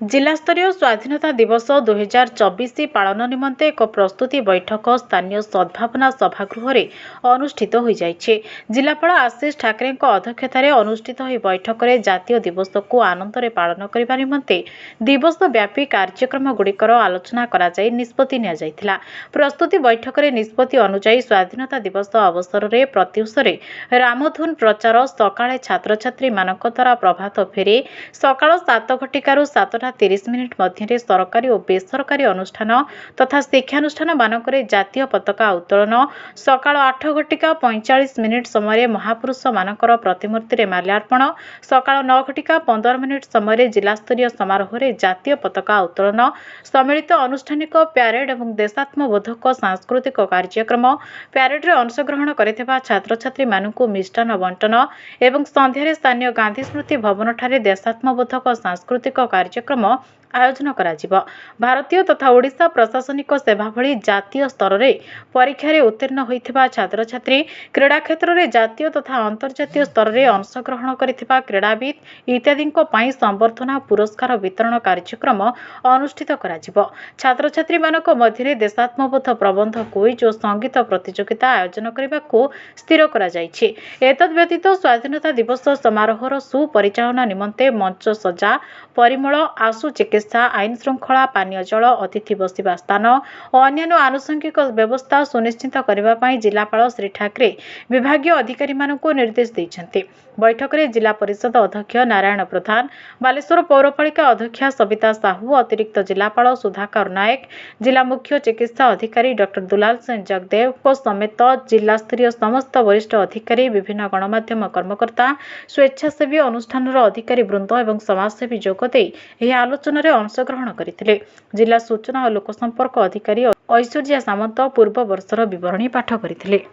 जिलास्तरीय स्वाधीनता दिवस 2024 पालन निमंते एक प्रस्तुति बैठक स्थानीय सद्भावना सभागृह में अनुष्ठित हो जाइछे। जिलापाल आशीष ठाकरे अध्यक्षतार अनुष्ठित हो बैठक में जातीय दिवस को आनंद रे पालन करने निमंते दिवस व्यापी कार्यक्रम गुड़िकर आलोचना करा जाय निष्पत्ति निया जायथिला। प्रस्तुति बैठक में निष्पत्ति अनुसार स्वाधीनता दिवस अवसर में प्रत्युषरे रामधुन प्रचार सकाळे छात्र छात्री मानक द्वारा प्रभात फेरी सकाळ 7 घटिकारु 7:30 मध्य सरकारी और बेसरकारी अनुष्ठान तथा शिक्षानुष्ठान मानक जातीय पताका उत्तोलन सकाळ 8:45 समय महापुरुष मानकर प्रतिमूर्ति माल्यार्पण सकाळ 9:15 समय जिलास्तरीय समारोह में जातीय पताका उत्तोलन सम्मिलित अनुष्ठानिक प्यारेड और देशात्मबोधक सांस्कृतिक कार्यक्रम प्यारेड रे अंशग्रहण करिथिबा छात्र छात्री मानकु मिष्टान बंटन एवं संध्यारे स्थानीय गांधी स्मृति भवन ठारे देशात्मबोधक सांस्कृतिक कार्यक्रम आयोजन करा। भारतीय तथा ओडिशा प्रशासनिक सेवा भली जातीय स्तर में परीक्षा रे उत्तीर्ण होइथिबा छात्र छात्री क्रीड़ा क्षेत्र में जातीय तथा अंतर्जातीय स्तर में अंशग्रहण करिथिबा क्रीड़ाविद इत्यादि संबर्धना पुरस्कार वितरण कार्यक्रम अनुष्ठित करा। छात्र छात्री मानक मध्य देशात्मबोध प्रबंध क्विज और संगीत प्रतियोगिता आयोजन करने को स्थिर करा जायछि। एतद व्यतीत स्वाधीनता दिवस समारोह सुपरिचालना निमंते मंच सजा परिमल आशु चिकित्सा आईन श्रृंखला पानीय जल अतिथि बसिबा स्थान और अन्य आनुषंगिक व्यवस्था सुनिश्चित करने जिलापाल श्री ठाकरे विभागीय अधिकारी मानक निर्देश देइछन्ति। बैठक में जिला परिषद अध्यक्ष नारायण प्रधान बालेश्वर पौरपालिका अध्यक्षा सविता साहू अतिरिक्त जिलापाल सुधाकर नायक जिला मुख्य चिकित्सा अधिकारी डॉक्टर दुलाल सिंह जगदेव को समेत जिलास्तरीय समस्त वरिष्ठ अधिकारी विभिन्न गणमाध्यम कर्मकर्ता स्वेच्छासेवी अनुष्ठान अधिकारी वृंद और समाजसेवी जोगदे यह आलोचना रे अंशग्रहण करथिले। जिला सूचना और लोकसंपर्क अधिकारी ऐश्वर्या सामंत पूर्व वर्षर विवरणी पाठ करथिले।